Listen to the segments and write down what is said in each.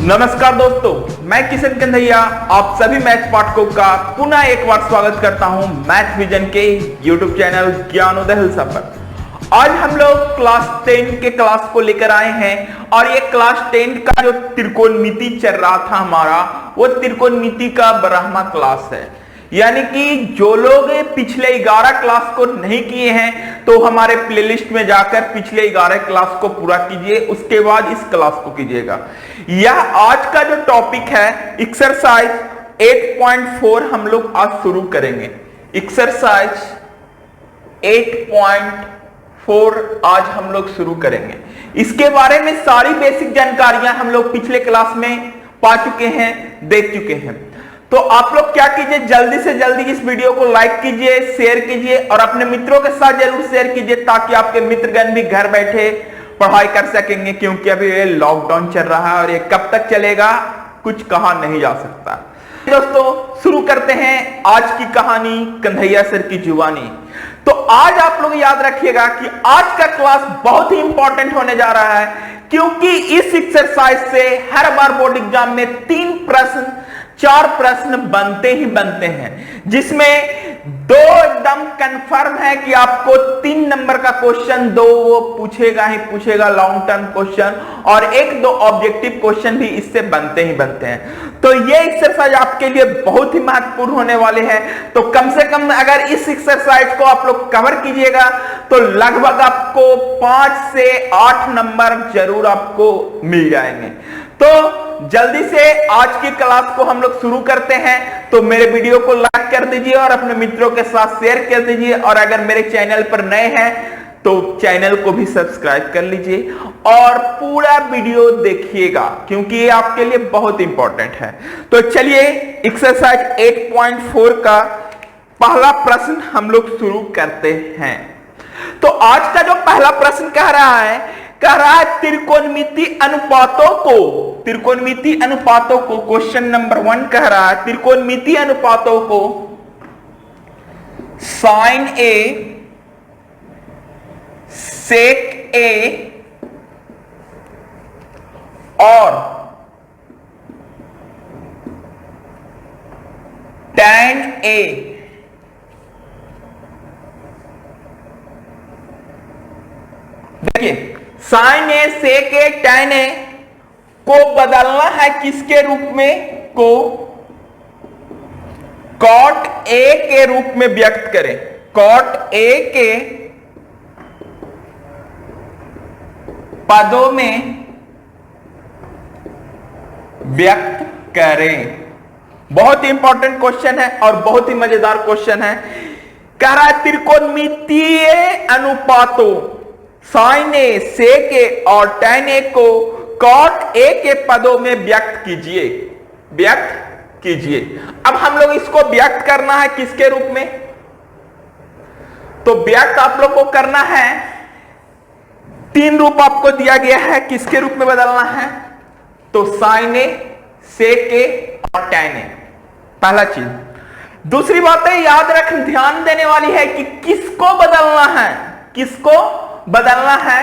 नमस्कार दोस्तों, मैं किशन कन्हैया आप सभी मैथ पाठकों का पुनः एक बार स्वागत करता हूं मैथ विजन के YouTube चैनल ज्ञानोदय हिलसा पर। आज हम लोग क्लास 10 के क्लास को लेकर आए हैं और ये क्लास 10 का जो त्रिकोणमिति चल रहा था हमारा, वो त्रिकोणमिति का 12वां क्लास है। यानी कि जो लोग पिछले 11 क्लास को नहीं किए हैं तो हमारे प्लेलिस्ट में जाकर पिछले 11 क्लास को पूरा कीजिए, उसके बाद इस क्लास को कीजिएगा। यह आज का जो टॉपिक है एक्सरसाइज 8.4 हम लोग आज शुरू करेंगे। एक्सरसाइज 8.4 आज हम लोग शुरू करेंगे। इसके बारे में सारी बेसिक जानकारियां हम लोग पिछले क्लास में पा चुके हैं, देख चुके हैं। तो आप लोग क्या कीजिए, जल्दी से जल्दी इस वीडियो को लाइक कीजिए, शेयर कीजिए और अपने मित्रों के साथ जरूर शेयर कीजिए ताकि आपके मित्रगण भी घर बैठे पढ़ाई कर सकेंगे, क्योंकि अभी ये लॉकडाउन चल रहा है और ये कब तक चलेगा कुछ कहा नहीं जा सकता। दोस्तों शुरू करते हैं आज की कहानी कन्हैया सर की जुबानी। तो आज आप लोग याद रखिएगा कि आज का क्लास बहुत ही इंपॉर्टेंट होने जा रहा है, क्योंकि इस एक्सरसाइज से हर बार बोर्ड एग्जाम में 4 प्रश्न बनते ही बनते हैं, जिसमें 2 एकदम कंफर्म है कि आपको 3 नंबर का क्वेश्चन 2 वो पूछेगा ही पूछेगा, लॉन्ग टर्म क्वेश्चन, और 1-2 ऑब्जेक्टिव क्वेश्चन भी इससे बनते ही बनते हैं। तो ये एक्सरसाइज आपके लिए बहुत ही महत्वपूर्ण होने वाले हैं। तो कम से कम अगर इस एक्सरसाइज को आप लोग कवर कीजिएगा तो लगभग आपको 5 से 8 नंबर जरूर आपको मिल जाएंगे। तो जल्दी से आज की क्लास को हम लोग शुरू करते हैं। तो मेरे वीडियो को लाइक कर दीजिए और अपने मित्रों के साथ शेयर कर दीजिए, और अगर मेरे चैनल पर नए हैं तो चैनल को भी सब्सक्राइब कर लीजिए और पूरा वीडियो देखिएगा, क्योंकि ये आपके लिए बहुत इंपॉर्टेंट है। तो चलिए एक्सरसाइज 8.4 का पहला प्रश्न हम लोग शुरू करते हैं। तो आज का जो पहला प्रश्न कह रहा है त्रिकोणमिति अनुपातों को क्वेश्चन नंबर 1 कह रहा है त्रिकोणमिति अनुपातों को साइन ए, सेक ए और टैन ए देखिए, sign A, sec A, tan A को बदलना है किसके रूप में, को कॉट ए के रूप में व्यक्त करें। कॉट ए के पदों में व्यक्त करें। बहुत ही इंपॉर्टेंट क्वेश्चन है और बहुत ही मजेदार क्वेश्चन है। कह रहा है त्रिकोणमितीय अनुपातों साइन ए, सेक ए और टैन ए को कॉट ए के पदों में व्यक्त कीजिए। अब हम लोग इसको व्यक्त करना है किसके रूप में, तो व्यक्त आप लोग को करना है, 3 रूप आपको दिया गया है, किसके रूप में बदलना है, तो साइन ए, सेक ए और टैन ए, पहला चीज। दूसरी बात है, याद रख, ध्यान देने वाली है कि किसको बदलना है,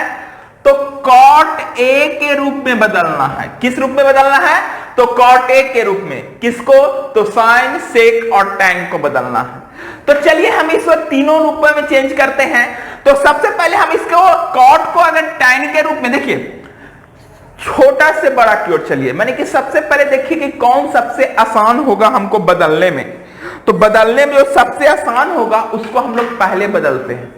तो कॉट ए के रूप में बदलना है। किस रूप में बदलना है, तो कॉट ए के रूप में। किसको, तो साइन, सेक और टैन को बदलना है। तो चलिए हम इसको तीनों रूपों में चेंज करते हैं। तो सबसे पहले हम इसको कॉट को अगर टैन के रूप में, देखिए छोटा से बड़ा की ओर चलिए, माने कि सबसे पहले देखिए कि कौन सबसे आसान होगा हमको बदलने में। तो बदलने में जो सबसे आसान होगा उसको हम लोग पहले बदलते हैं।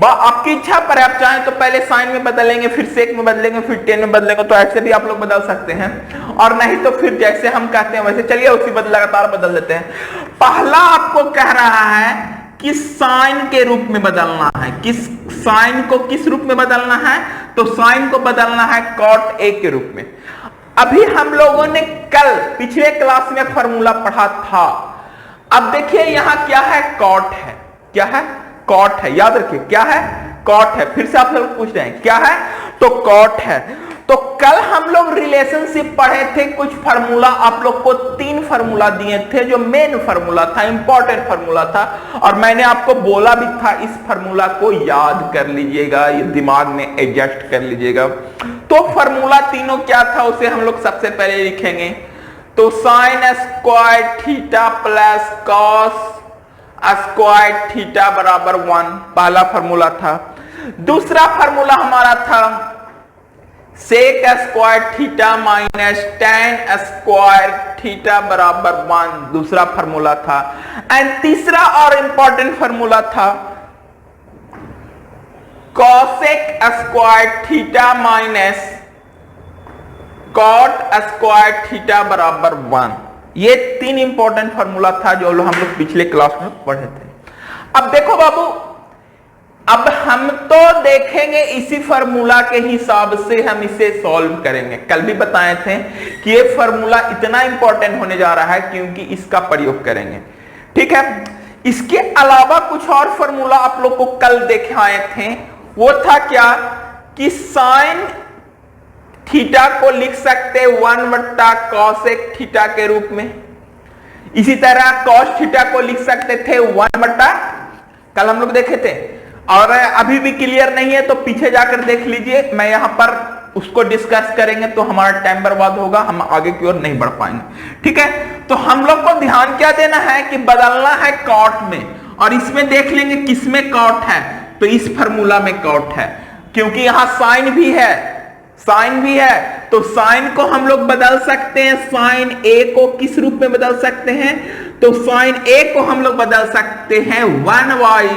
आपकी इच्छा पर आप चाहें तो पहले साइन में बदलेंगे, फिर सेक में बदलेंगे, फिर टेन में बदलेंगे, तो ऐसे भी आप लोग बदल सकते हैं, और नहीं तो फिर जैसे हम कहते हैं वैसे चलिए उसी लगातार बदल देते हैं। पहला आपको कह रहा है कि साइन के रूप में बदलना है। साइन को किस रूप में बदलना है, तो साइन को बदलना है कॉट ए के रूप में। अभी हम लोगों ने कल पिछले क्लास में फॉर्मूला पढ़ा था। अब देखिए यहां क्या है, कॉट है। क्या है, कॉट है। याद रखिए क्या है, कॉट है। फिर से आप लोग पूछ रहे हैं क्या है, तो कॉट है। तो कल हम लोग रिलेशनशिप पढ़े थे, कुछ फार्मूला आप लोग को 3 फार्मूला दिए थे जो मेन फार्मूला था, इंपॉर्टेंट फार्मूला था, और मैंने आपको बोला भी था इस फार्मूला को याद कर लीजिएगा, ये दिमाग में एडजस्ट कर लीजिएगा। तो फॉर्मूला तीनों क्या था उसे हम लोग सबसे पहले लिखेंगे। तो sine square theta plus cos square theta बराबर 1 पहला फॉर्मूला था। दूसरा फॉर्मूला हमारा था sec square theta minus tan square theta बराबर 1 दूसरा फॉर्मूला था। एंड तीसरा और इंपॉर्टेंट फॉर्मूला था cosec square theta minus cot square theta बराबर 1। ये तीन इंपॉर्टेंट फॉर्मूला था जो हम लोग पिछले क्लास में पढ़े थे। अब देखो बाबू, अब हम तो देखेंगे इसी फॉर्मूला के हिसाब से हम इसे सॉल्व करेंगे। कल भी बताए थे कि ये फॉर्मूला इतना इंपॉर्टेंट होने जा रहा है क्योंकि इसका प्रयोग करेंगे। ठीक है, इसके अलावा कुछ और फॉर्मूला आप लोग को कल देखे आए थे। वो था क्या कि साइन थीटा को लिख सकते 1 बट्टा कॉसेक थीटा के रूप में। इसी तरह कॉस थीटा को लिख सकते थे 1 बट्टा, कल हम लोग देखे थे। और अभी भी क्लियर नहीं है तो पीछे जाकर देख लीजिए, मैं यहां पर उसको डिस्कस करेंगे तो हमारा टाइम बर्बाद होगा, हम आगे की ओर नहीं बढ़ पाएंगे। ठीक है, तो हम लोग को ध्यान क्या देना है कि बदलना है कॉट में, और इसमें देख लेंगे किसमें कॉट है। तो इस फॉर्मूला में कॉट है क्योंकि यहां साइन भी है, साइन भी है। तो साइन को हम लोग बदल सकते हैं, साइन ए को किस रूप में बदल सकते हैं? तो साइन ए को हम लोग बदल सकते हैं 1y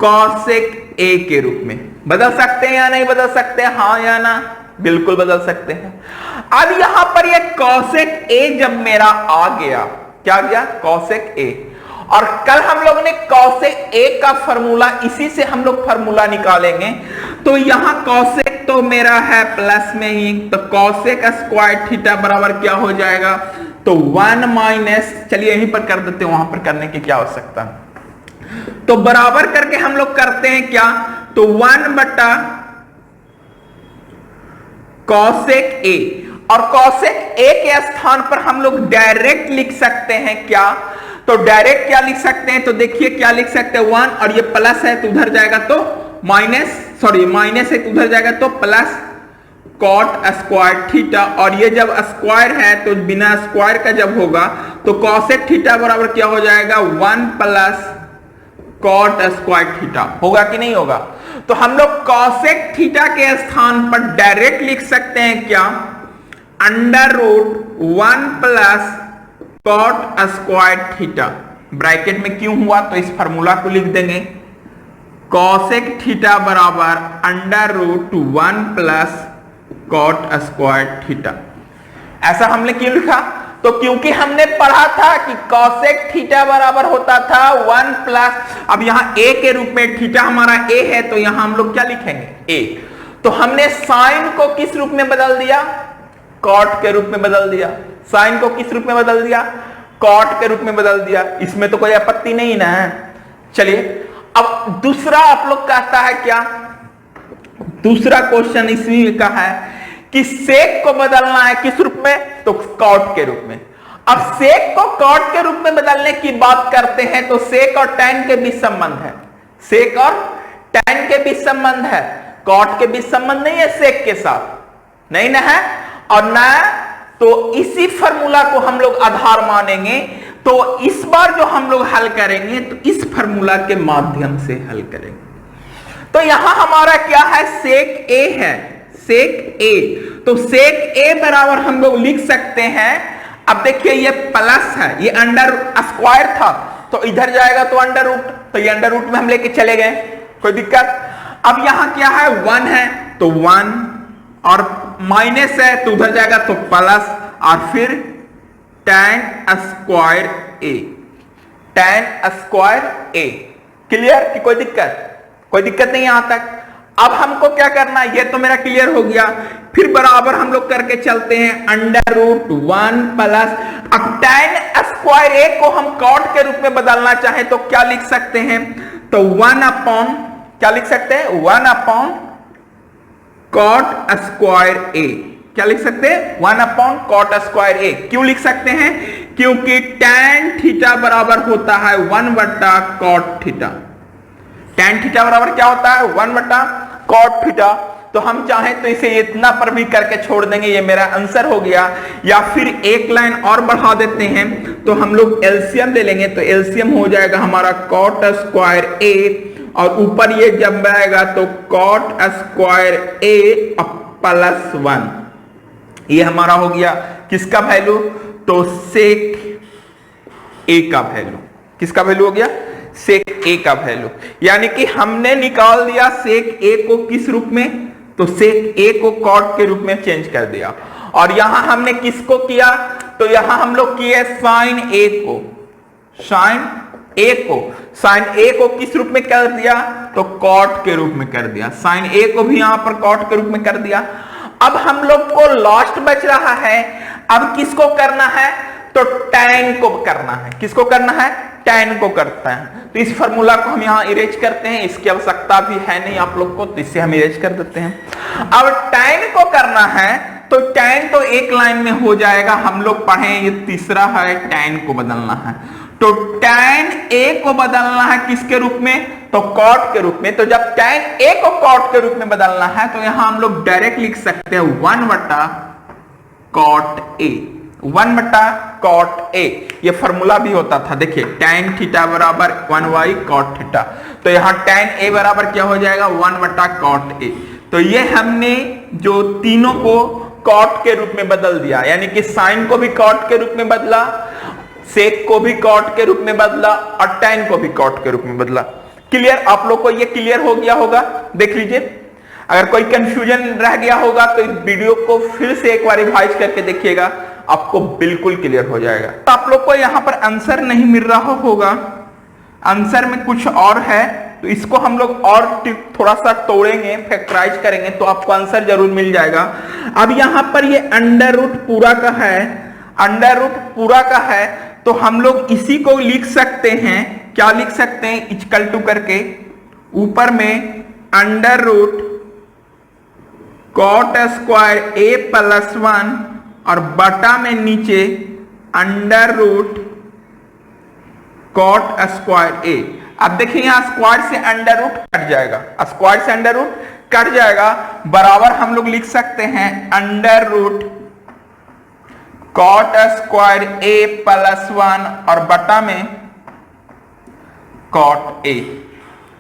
कॉसेक ए के रूप में। बदल सकते हैं या नहीं बदल सकते हैं? हाँ या ना? बिल्कुल बदल सकते हैं। अब यहां पर ये कॉसेक ए जब मेरा आ गया, क्या गया? कॉसेक ए। और कल हम लोग ने कॉसेक ए का फॉर्मूला, इसी से हम लोग फॉर्मूला निकालेंगे। तो यहां कॉसेक तो मेरा है प्लस में ही, तो कॉसेक स्क्वायर थीटा बराबर क्या हो जाएगा? तो 1 माइनस, चलिए यहीं पर कर देते हैं, वहां पर करने की क्या आवश्यकता है। तो बराबर करके हम लोग करते हैं क्या? तो 1 बटा कॉसेक ए, और कॉसेक ए के स्थान पर हम लोग डायरेक्ट लिख सकते हैं क्या? तो डायरेक्ट क्या लिख सकते हैं? तो देखिए क्या लिख सकते हैं, 1 और ये प्लस है तो उधर जाएगा तो माइनस, सॉरी माइनस है तो उधर जाएगा तो प्लस कॉट स्क्वायर थीटा, और ये जब स्क्वायर है तो बिना स्क्वायर का जब होगा तो कॉसेक थीटा बराबर क्या हो जाएगा? 1 प्लस कॉट स्क्वायर थीटा। होगा कि नहीं होगा? तो हम लोग कॉसेक थीटा के स्थान पर डायरेक्ट लिख सकते हैं क्या? Under root 1 plus cot square theta. Bracket में क्यों हुआ? तो इस फार्मूला को लिख देंगे, कॉसेक थीटा बराबर under root 1 plus cot square theta. ऐसा हमने क्यों लिखा? तो क्योंकि हमने पढ़ा था कि कॉसेक थीटा बराबर होता था 1 प्लस, अब यहां ए के रूप में, थीटा हमारा ए है तो यहां हम लोग क्या लिखेंगे? ए। तो हमने साइन को किस रूप में बदल दिया? कॉट के रूप में बदल दिया। साइन को किस रूप में बदल दिया? कॉट के रूप में बदल दिया। इसमें तो कोई आपत्ति नहीं ना है। चलिए अब दूसरा आप लोग कहता है क्या? दूसरा क्वेश्चन इसमें का है कि सेक को बदलना है किस रूप में? तो कॉट के रूप में। अब सेक को कॉट के रूप में बदलने की बात करते हैं तो सेक और टैन के बीच संबंध है, सेक और टैन के बीच संबंध है, कॉट के बीच संबंध नहीं है सेक के साथ, नहीं ना है। और ना तो इसी फॉर्मूला को हम लोग आधार मानेंगे। तो इस बार जो हम लोग हल करेंगे तो इस फॉर्मूला के माध्यम से हल करेंगे। तो यहां हमारा क्या है? सेक ए है, सेक ए। तो सेक ए बराबर हम लोग लिख सकते हैं, अब देखिए ये प्लस है, ये अंडर स्क्वायर था तो इधर जाएगा तो अंडर रूट, तो ये अंडर रूट में हम लेके चले गए, कोई दिक्कत? अब यहां क्या है? 1 है तो 1, और माइनस है तो उधर जाएगा तो प्लस, और फिर tan स्क्वायर ए, tan स्क्वायर ए। क्लियर कि कोई दिक्कत? कोई दिक्कत नहीं यहां तक। अब हमको क्या करना है? ये तो मेरा क्लियर हो गया। फिर बराबर हम लोग करके चलते हैं अंडर रूट 1 प्लस, अब tan स्क्वायर ए को हम कॉट के रूप में बदलना चाहें तो क्या लिख सकते हैं? तो 1 अपॉन, क्या लिख सकते हैं? 1 अपॉन कॉट स्क्वायर ए। क्या लिख सकते हैं? 1 अपॉन कॉट स्क्वायर ए। क्यों लिख सकते हैं? क्योंकि tan थीटा बराबर होता है 1 बटा कॉट थीटा। tan थीटा बराबर क्या होता है? 1 बटा कॉट थीटा। तो हम चाहें तो इसे इतना पर भी करके छोड़ देंगे, ये मेरा आंसर हो गया। या फिर एक लाइन और बढ़ा देते हैं तो हम लोग एलसीएम ले लेंगे, तो एलसीएम हो जाएगा हमारा कॉट स्क्वायर ए, और ऊपर ये जब आएगा तो कॉट स्क्वायर ए प्लस 1। ये हमारा हो गया किसका वैल्यू, तो सेक ए का वैल्यू। किसका वैल्यू हो गया, सेक ए का वैल्यू। यानी कि हमने निकाल दिया सेक ए को किस रूप में, तो सेक ए को कॉट के रूप में चेंज कर दिया। और यहां हमने किसको किया, तो यहां हम लोग किए साइन ए को, साइन ए को किस रूप में कर दिया, तो कॉट के रूप में कर दिया। साइन ए को भी यहां पर कॉट के रूप में कर दिया। अब हम लोग को लास्ट बच रहा है, अब किसको करना है, तो टैन को करना है। किसको करना है, टैन को करता है। तो इस फार्मूला को हम यहां इरेज करते हैं, इसकी आवश्यकता भी है नहीं आप लोग को, तो इससे हम इरेज कर देते हैं। अब टैन को करना है तो टैन तो एक लाइन में हो जाएगा, हम लोग पढ़े ये तीसरा है, टैन को बदलना है। तो टैन ए को बदलना है किसके रूप में, तो कॉट के रूप में। तो जब टैन ए को कॉट के रूप में बदलना है तो यहां हम लोग डायरेक्ट लिख सकते हैं 1 बटा कॉट ए, 1 बटा कॉट ए। ये फार्मूला भी होता था, देखिए टैन थीटा बराबर 1y कॉट थीटा। तो यहां टैन ए बराबर क्या हो जाएगा, 1 बटा कॉट ए। तो ये हमने जो तीनों को कॉट के रूप में बदल दिया, यानी कि साइन को भी कॉट के रूप में बदला, सेक को भी कॉट के रूप में बदला, और टैन को भी कॉट के रूप में बदला। क्लियर, आप लोग को ये क्लियर हो गया होगा। देख लीजिए, अगर कोई कंफ्यूजन रह गया होगा तो इस वीडियो को फिर से एक बार रिवाइज करके देखिएगा, आपको बिल्कुल क्लियर हो जाएगा। तो आप लोग को यहां पर आंसर नहीं मिल रहा होगा, आंसर में कुछ और है, तो इसको हम लोग और थोड़ा सा तोड़ेंगे, फैक्टराइज करेंगे तो आपको आंसर जरूर मिल जाएगा। अब यहां पर ये अंडर रूट पूरा का है, अंडर रूट पूरा का है, तो हम लोग इसी को लिख सकते हैं, क्या लिख सकते हैं, इक्वल टू करके ऊपर में अंडर रूट कॉट स्क्वायर ए प्लस 1 और बटा में नीचे अंडर रूट कॉट स्क्वायर ए। अब देखिए यहां स्क्वायर से अंडर रूट कट जाएगा, स्क्वायर से अंडर रूट कट जाएगा, बराबर हम लोग लिख सकते हैं अंडर रूट कॉट स्क्वायर ए प्लस 1 और बटा में कॉट ए,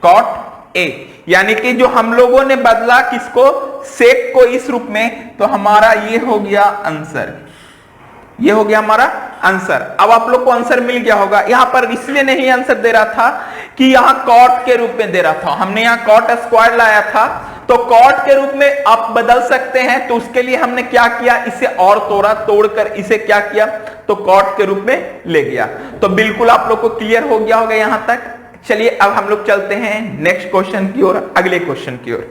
कॉट ए। यानी कि जो हम लोगों ने बदला किसको, सेक को इस रूप में, तो हमारा ये हो गया आंसर, ये हो गया हमारा आंसर। अब आप लोग को आंसर मिल गया होगा। यहां पर इसलिए नहीं आंसर दे रहा था कि यहां कॉट के रूप में दे रहा था, हमने यहां कॉट स्क्वायर लाया था, तो कॉट के रूप में आप बदल सकते हैं। तो उसके लिए हमने क्या किया, इसे और तोड़ा, तोड़कर इसे क्या किया, तो कॉट के रूप में ले गया। तो बिल्कुल आप लोग को क्लियर हो गया होगा यहां तक। चलिए अब हम लोग चलते हैं नेक्स्ट क्वेश्चन की ओर, अगले क्वेश्चन की ओर।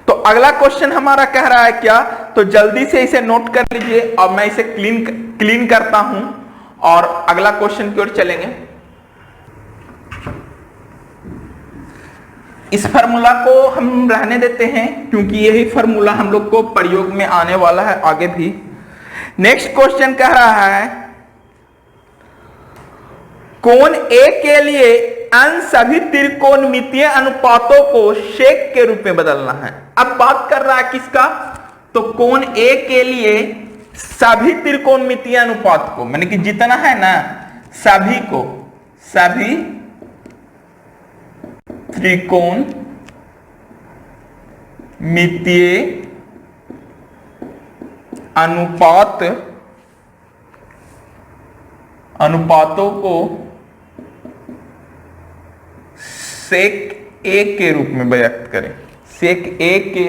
तो अगला क्वेश्चन हमारा कह रहा है क्या, तो जल्दी से इसे नोट कर लीजिए और मैं इसे क्लीन करता हूं और अगला क्वेश्चन की ओर चलेंगे। इस फार्मूला को हम रहने देते हैं क्योंकि यही फार्मूला हम लोग को प्रयोग में आने वाला है आगे भी। नेक्स्ट क्वेश्चन कह रहा है कोण ए के लिए अन सभी त्रिकोणमितीय अनुपातों को सेक के रूप में बदलना है। अब बात कर रहा है किसका, तो कोण ए के लिए सभी त्रिकोणमितीय अनुपात को, माने कि जितना है ना सभी को, सभी त्रिकोणमितीय अनुपातों को सेक ए के रूप में व्यक्त करें, सेक ए के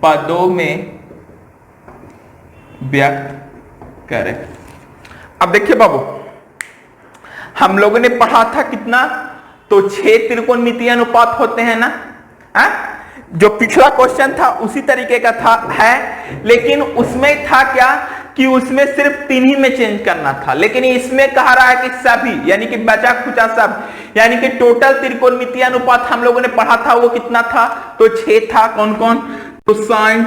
पदों में व्यक्त करें। अब देखिए बाबू, हम लोगों ने पढ़ा था कितना, तो 6 त्रिकोणमितीय अनुपात होते हैं ना, जो पिछला क्वेश्चन था उसी तरीके का था है, लेकिन उसमें था क्या कि उसमें सिर्फ 3 ही में चेंज करना था, लेकिन इसमें कह रहा है कि सभी, यानी कि बचा खुचा सब, यानी कि टोटल त्रिकोणमितीय अनुपात हम लोगों ने पढ़ा था वो कितना था, तो 6 था। कौन कौन, तो sine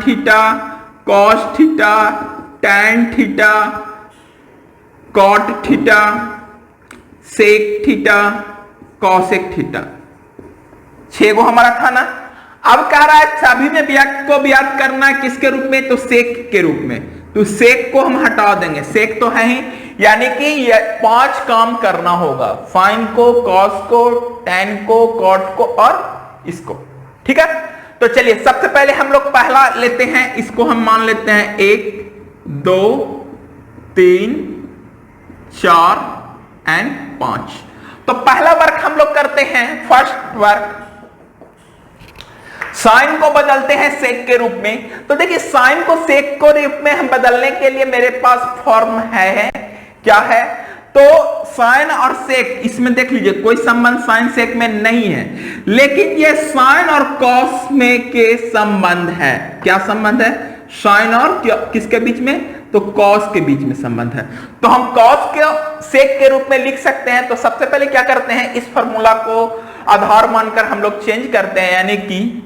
theta, cos theta, tan theta, cot theta, sec theta, cosec theta. 6 गो हमारा था ना। अब कह रहा है सभी में व्यक्त को ज्ञात करना है किसके रूप में, तो सेक के रूप में। तो सेक को हम हटा देंगे, सेक तो है ही, यानी कि ये 5 काम करना होगा, साइन को, कॉस को, टैन को, कॉट को और इसको। ठीक है, तो चलिए सबसे पहले हम लोग पहला लेते हैं, इसको हम मान लेते हैं 1 2 3 4 एंड 5। तो पहला वर्क हम लोग करते हैं, फर्स्ट वर्क, साइन को बदलते हैं सेक के रूप में। तो देखिए साइन को सेक के रूप में हम बदलने के लिए मेरे पास फॉर्म है, क्या है, तो साइन और सेक, इसमें देख लीजिए कोई संबंध साइन सेक में नहीं है, लेकिन ये साइन और कॉस में के संबंध है। क्या संबंध है, साइन और किसके बीच में, तो कॉस के बीच में संबंध है। तो हम कॉस के सेक के रूप में लिख सकते हैं। तो सबसे पहले क्या करते हैं, इस फॉर्मूला को आधार मानकर हम लोग चेंज करते हैं, यानी कि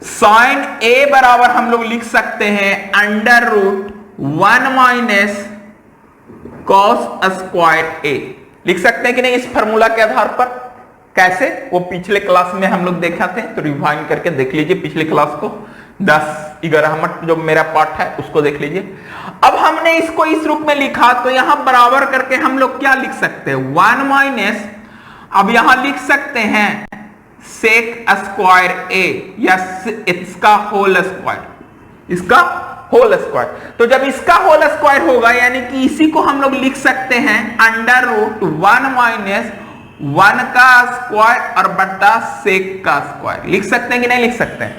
साइन ए बराबर हम लोग लिख सकते हैं √1 माइनस कॉस स्क्वायर ए, लिख सकते हैं कि नहीं इस फॉर्मूला के आधार पर। कैसे, वो पिछले क्लास में हम लोग देखा थे, तो रिवाइंड करके देख लीजिए पिछले क्लास को, 10-11 जो मेरा पार्ट है उसको देख लीजिए। अब हमने इसको इस रूप में लिखा, तो यहां बराबर करके हम लोग क्या लिख सकते हैं, 1 माइनस, अब यहां लिख सकते हैं सेक स्क्वायर ए या इसका होल स्क्वायर, इसका होल स्क्वायर। तो जब इसका होल स्क्वायर होगा, यानी कि इसी को हम लोग लिख सकते हैं √1 माइनस 1 का स्क्वायर और बट्टा सेक का स्क्वायर, लिख सकते हैं कि नहीं लिख सकते हैं?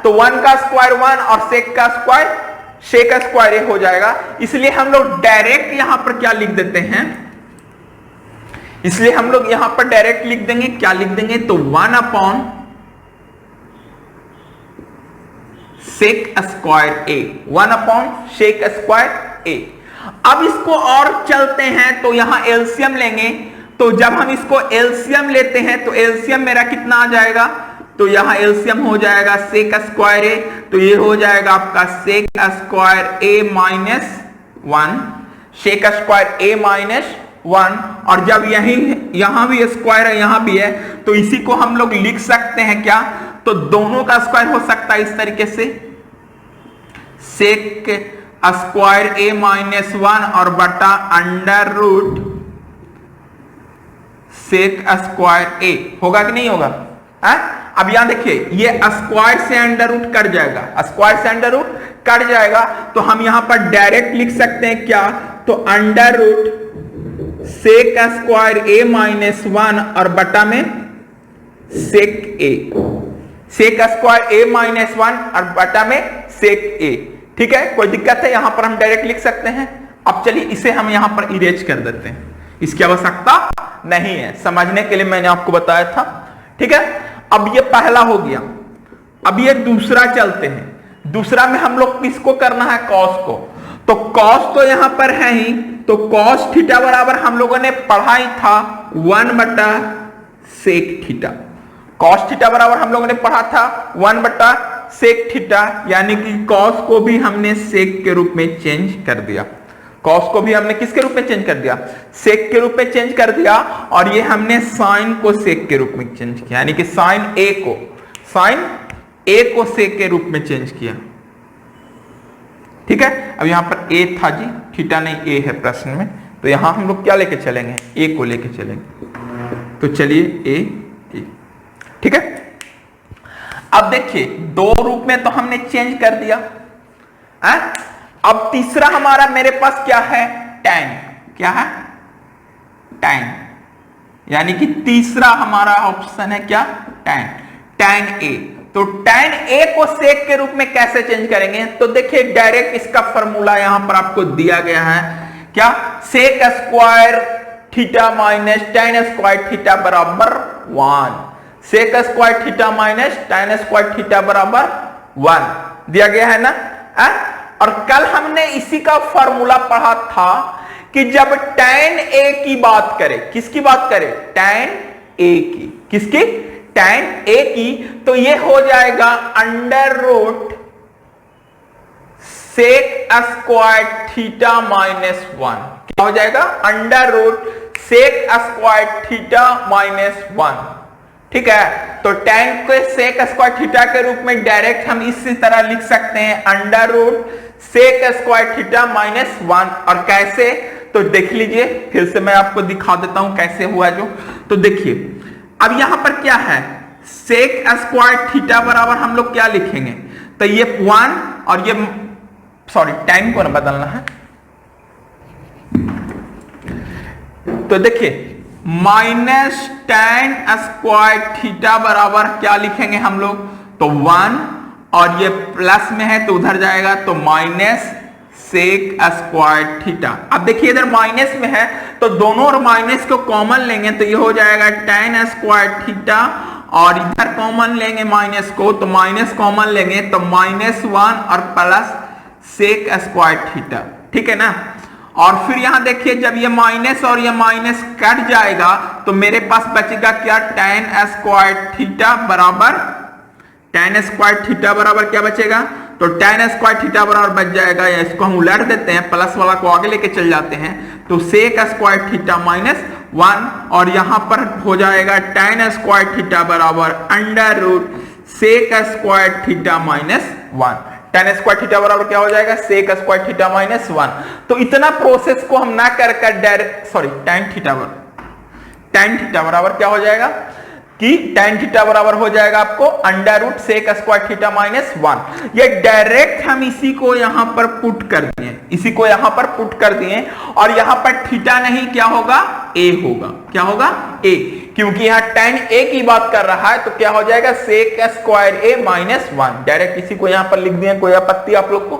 तो 1 का स्क्वायर 1 और सेक का स्क्वायर सेक स्क्वायर ए हो जाएगा। इसलिए हम लोग डायरेक्ट यहां पर क्या लिख देते हैं, इसलिए हम लोग यहां पर डायरेक्ट लिख देंगे, क्या लिख देंगे, तो 1 अपॉन सेक स्क्वायर ए, 1 अपॉन सेक स्क्वायर ए। अब इसको और चलते हैं, तो यहां एलसीएम लेंगे। तो जब हम इसको एलसीएम लेते हैं, तो एलसीएम मेरा कितना आ जाएगा, तो यहां एलसीएम हो जाएगा सेक स्क्वायर ए, तो ये हो जाएगा आपका सेक square A minus 1, sec square A minus 1। और जब यहां भी स्क्वायर है, यहां भी है, तो इसी को हम लोग लिख सकते हैं क्या, तो दोनों का स्क्वायर हो सकता है इस तरीके से, सेक स्क्वायर ए माइनस 1 और बटा √ सेक स्क्वायर ए, होगा कि नहीं होगा? अब यहां देखिए ये स्क्वायर से √ कट जाएगा, स्क्वायर से √ कट जाएगा, तो हम यहां पर डायरेक्ट लिख सकते हैं क्या, तो √ सेक स्क्वायर ए माइनस 1 और बटा में सेक ए, सेक स्क्वायर ए माइनस 1 और बटा में सेक ए। ठीक है, कोई दिक्कत है, यहां पर हम डायरेक्ट लिख सकते हैं। अब चलिए इसे हम यहां पर इरेज कर देते हैं, इसकी आवश्यकता नहीं है, समझने के लिए मैंने आपको बताया था। ठीक है, अब ये पहला हो गया। अब ये दूसरा चलते हैं, दूसरा में हम लोग किसको करना है, कॉस को। तो कॉस तो यहां पर है ही, तो कॉस थीटा बराबर हम लोगों ने पढ़ा ही था 1 बटा सेक थीटा। कॉस थीटा बराबर हम लोगों ने पढ़ा था 1 बटा सेक थीटा, यानी कि कॉस को भी हमने सेक के रूप में चेंज कर दिया। कॉस को भी हमने किसके रूप में चेंज कर दिया, सेक के रूप में चेंज कर दिया। और ये हमने साइन को सेक के रूप में चेंज किया, यानी कि साइन ए को सेक के रूप में चेंज किया। ठीक है, अब यहां पर ए था जी, थीटा नहीं ए है प्रश्न में, तो यहां हम लोग क्या लेके चलेंगे, ए को लेके चलेंगे। तो चलिए ए, ठीक है। अब देखिए दो रूप में तो हमने चेंज कर दिया। अब तीसरा हमारा मेरे पास क्या है, टैन। क्या है, टैन, यानी कि तीसरा हमारा ऑप्शन है क्या, टैन, टैन ए। तो टैन ए को सेक के रूप में कैसे चेंज करेंगे, तो देखिए डायरेक्ट इसका फॉर्मूला यहां पर आपको दिया गया है, क्या, sec square theta minus tan square theta बराबर 1, sec square theta minus tan square theta बराबर 1 दिया गया है ना। और कल हमने इसी का फॉर्मूला पढ़ा था कि जब टैन ए की बात करें, किसकी बात करें, टैन ए की, किसकी, टैन ए की, तो ये हो जाएगा under root sec square theta minus 1। क्या हो जाएगा, under root sec square theta minus 1। ठीक है। तो tan को sec स्क्वायर थीटा के रूप में डायरेक्ट हम इसी तरह लिख सकते हैं under root sec square theta minus 1। और कैसे, तो देख लीजिए, फिर से मैं आपको दिखा देता हूं कैसे हुआ जो। तो देखिए अब यहां पर क्या है, sec स्क्वायर थीटा बराबर हम लोग क्या लिखेंगे, तो ये 1 और ये सॉरी tan को ना बदलना है, तो देखिए माइनस tan स्क्वायर थीटा बराबर क्या लिखेंगे हम लोग, तो 1 और ये प्लस में है तो उधर जाएगा, तो माइनस सेक स्क्वायर थीटा। अब देखिए इधर माइनस में है तो दोनों और माइनस को कॉमन लेंगे तो ये हो जाएगा tan स्क्वायर थीटा, और इधर कॉमन लेंगे माइनस को, तो माइनस कॉमन लेंगे तो -1 और प्लस सेक स्क्वायर थीटा, ठीक है ना। और फिर यहां देखिए जब ये माइनस और ये माइनस कट जाएगा तो मेरे पास बचेगा क्या, tan स्क्वायर थीटा बराबर, tan स्क्वायर थीटा बराबर क्या बचेगा, तो tan स्क्वायर थीटा बराबर बच जाएगा, या इसको हम उलट देते हैं, प्लस वाला को आगे लेके चल जाते हैं, तो सेक स्क्वायर थीटा -1, और यहां पर हो जाएगा tan स्क्वायर थीटा बराबर under root sec square theta -1। tan square theta बराबर क्या हो जाएगा, सेक स्क्वायर थीटा -1। तो इतना प्रोसेस को हम ना कर डायरेक्ट, सॉरी tan थीटा बराबर क्या हो जाएगा कि tan थीटा बराबर हो जाएगा आपको under root sec square theta -1। ये डायरेक्ट हम इसी को यहां पर पुट कर दिए, इसी को यहां पर पुट कर दिए, और यहां पर थीटा नहीं क्या होगा, a होगा, क्या होगा, a, क्योंकि यहां tan a की बात कर रहा है तो क्या हो जाएगा सेक स्क्वायर a -1। डायरेक्ट इसी को यहां पर लिख दिए, कोई आपत्ति आप लोग को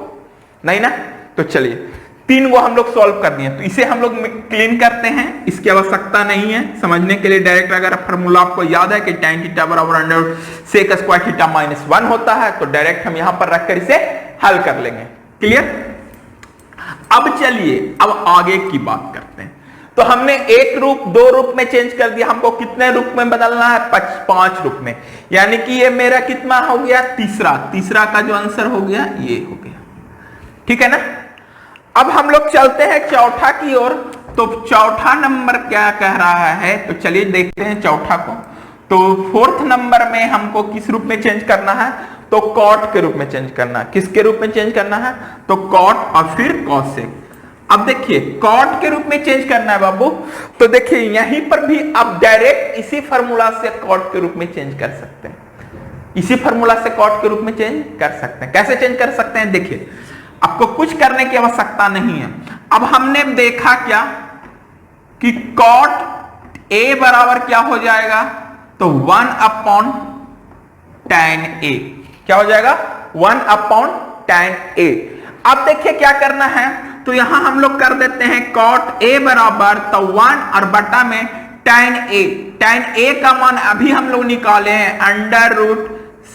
नहीं ना। तो चलिए 3 को हम लोग सॉल्व कर दिए, तो इसे हम लोग क्लीन करते हैं, इसकी आवश्यकता नहीं है समझने के लिए। डायरेक्ट अगर फार्मूला आपको याद है कि tan थीटा बराबर अंडर सेक स्क्वायर थीटा -1 होता है, तो डायरेक्ट हम यहां पर रखकर इसे हल कर लेंगे। क्लियर। अब चलिए अब आगे की बात करते हैं। तो हमने एक रूप 2 रूप में चेंज कर दिया, हमको कितने रूप में बदलना है, 5 रूप में, यानी कि ये मेरा कितना हो गया, तीसरा का जो आंसर हो गया ये हो गया, ठीक है ना। अब हम लोग चलते हैं चौथा की ओर। तो चौथा नंबर क्या कह रहा है, तो चलिए देखते हैं चौथा को। तो 4th नंबर में हमको किस रूप में चेंज करना है, तो कॉट के रूप में चेंज करना है। किसके रूप में चेंज करना है, तो कॉट और फिर कॉसेक। अब देखिए कॉट के रूप में चेंज करना है बाबू, तो देखिए यहीं पर भी आप डायरेक्ट इसी फार्मूला से कॉट के रूप में चेंज कर सकते हैं, इसी फार्मूला से कॉट के रूप में चेंज कर सकते हैं। कैसे चेंज कर सकते हैं, देखिए आपको कुछ करने की आवश्यकता नहीं है। अब हमने देखा क्या कि कॉट a बराबर क्या हो जाएगा, तो 1/tan a, क्या हो जाएगा 1/tan a। अब देखिए क्या करना है, तो यहां हम लोग कर देते हैं कॉट a बराबर, तो 1 और बटा में tan a का मान अभी हम लोग निकाले हैं under root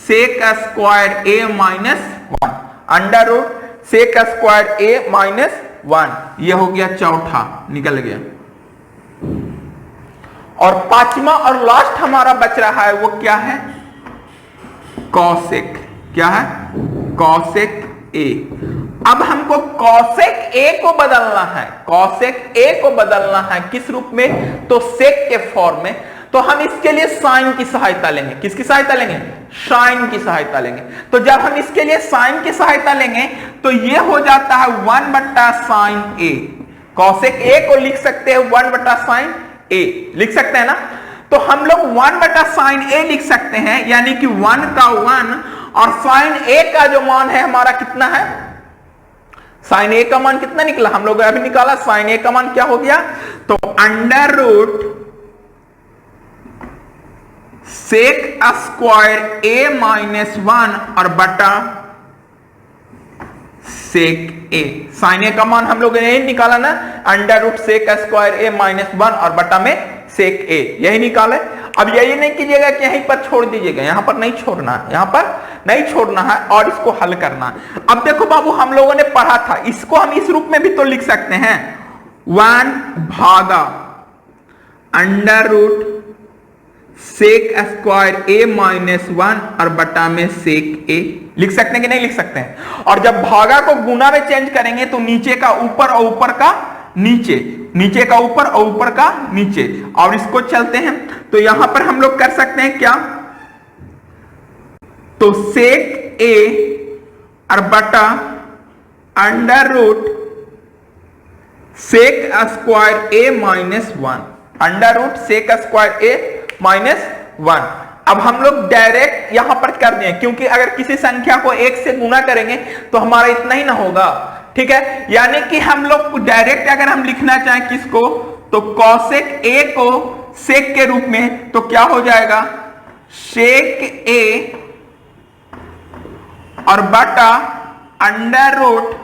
sec square a -1, under root sec square a -1। ये हो गया चौथा, निकल गया। और 5वां और लास्ट हमारा बच रहा है वो क्या है, कॉसेक। क्या है, कॉसेक a। अब हमको कॉसेक a को बदलना है, कॉसेक a को बदलना है किस रूप में, तो सेक के फॉर्म में। तो हम इसके लिए साइन की सहायता लेंगे। किसकी सहायता लेंगे, साइन की सहायता लेंगे। तो जब हम इसके लिए साइन की सहायता लेंगे तो ये हो जाता है 1/sin a। कॉसेक a को लिख सकते हैं 1/sin a, लिख सकते हैं ना। तो हम लोग 1/sin a लिख सकते हैं, यानी कि 1 का 1 और sin a का जो मान है हमारा कितना है, sin a का मान कितना निकला, हम लोग अभी निकाला, sin a का मान क्या हो गया, तो under root sec square a -1 और बटा सेक a। साइन a का मान हम लोगों ने निकाला ना, under root sec square a -1 और बटा में सेक a, यही निकाले। अब यही नहीं कीजिएगा कि यहीं पर छोड़ दीजिएगा, यहां पर नहीं छोड़ना है, यहां पर नहीं छोड़ना है और इसको हल करना है। अब देखो बाबू हम लोगों ने पढ़ा था, इसको हम इस रूप में भी तो लिख सकते हैं, 1 भागा under root sec square a -1 और बटा में सेक a, लिख सकते हैं कि नहीं लिख सकते हैं। और जब भागा को गुना में चेंज करेंगे तो नीचे का ऊपर और ऊपर का नीचे, नीचे का ऊपर और ऊपर का नीचे, और इसको चलते हैं तो यहां पर हम लोग कर सकते हैं क्या, तो सेक ए और बटा under root sec square A minus 1, under root sec square A minus 1। अब हम लोग डायरेक्ट यहां पर कर दें, क्योंकि अगर किसी संख्या को 1 से गुना करेंगे तो हमारा इतना ही ना होगा, ठीक है। यानी कि हम लोग डायरेक्ट अगर हम लिखना चाहें किसको, तो कॉसेक ए को सेक के रूप में, तो क्या हो जाएगा, सेक ए और बटा under root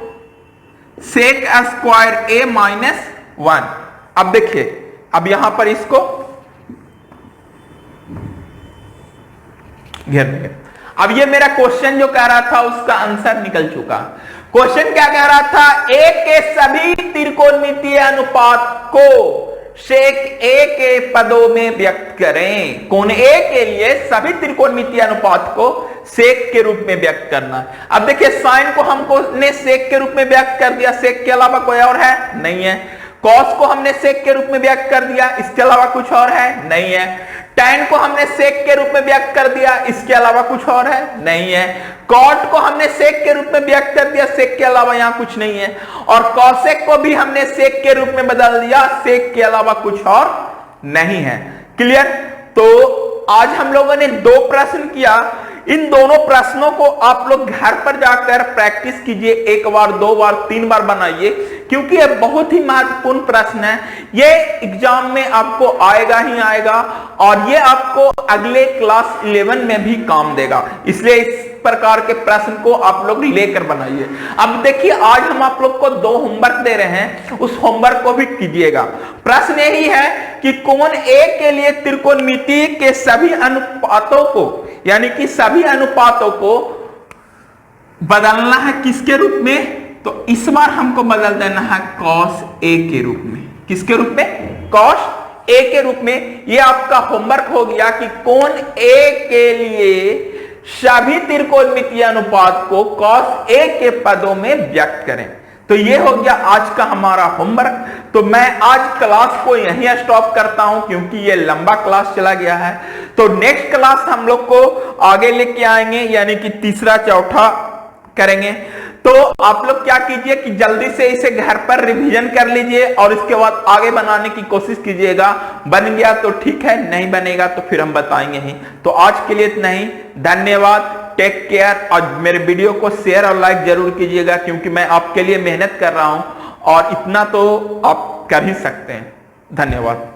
sec square A minus 1। अब देखिए, अब यहां पर इसको घेर देंगे। अब ये मेरा क्वेश्चन जो कह रहा था उसका आंसर निकल चुका। क्वेश्चन क्या कह रहा था, ए के सभी त्रिकोणमितीय अनुपात को सेक ए के पदों में व्यक्त करें। कोण ए के लिए सभी त्रिकोणमितीय अनुपात को सेक के रूप में व्यक्त करना है। अब देखिए साइन को हमको ने सेक के रूप में व्यक्त कर दिया, सेक के अलावा कोई और है नहीं है। कॉस को हमने सेक के रूप में व्यक्त कर दिया, इसके अलावा कुछ और है नहीं है। टैन को हमने सेक के रूप में व्यक्त कर दिया, इसके अलावा कुछ और है नहीं है। कॉट को हमने सेक के रूप में व्यक्त कर दिया, सेक के अलावा यहां कुछ नहीं है। और कॉसेक को भी हमने सेक के रूप में बदल दिया, सेक के अलावा कुछ और नहीं है। क्लियर? तो आज हम लोगों ने 2 प्रश्न किया। इन दोनों प्रश्नों को आप लोग घर पर जाकर प्रैक्टिस कीजिए, 1 बार 2 बार 3 बार बनाइए, क्योंकि यह बहुत ही महत्वपूर्ण प्रश्न है। ये एग्जाम में आपको आएगा ही आएगा, और ये आपको अगले क्लास 11 में भी काम देगा। इसलिए इस प्रकार के प्रश्न को आप लोग लेकर बनाइए। अब देखिए, आज हम आप लोग को 2 होमवर्क दे रहे हैं, उस होमवर्क को भी कीजिएगा। प्रश्न यही है कि कोण ए के लिए त्रिकोणमिति के सभी अनुपातों को, यानी कि सभी अनुपातों को बदलना है किसके रूप में, तो इस बार हमको बदल देना है कॉस ए के रूप में। किसके रूप में? कॉस ए के रूप में। यह आपका होमवर्क हो गया कि कोण ए के लिए सभी त्रिकोणमितीय अनुपात को कॉस ए के पदों में व्यक्त करें। तो ये हो गया आज का हमारा होमवर्क। तो मैं आज क्लास को यहीं स्टॉप करता हूं, क्योंकि ये लंबा क्लास चला गया है। तो नेक्स्ट क्लास हम लोग को आगे लेके आएंगे, यानी कि तीसरा चौथा करेंगे। तो आप लोग क्या कीजिए कि जल्दी से इसे घर पर रिवीजन कर लीजिए, और इसके बाद आगे बनाने की कोशिश कीजिएगा। बन गया तो ठीक है, नहीं बनेगा तो फिर हम बताएंगे ही। तो आज के लिए इतना ही। धन्यवाद, टेक केयर, और मेरे वीडियो को शेयर और लाइक जरूर कीजिएगा, क्योंकि मैं आपके लिए मेहनत कर रहा हूं, और इतना तो आप कर ही सकते हैं। धन्यवाद।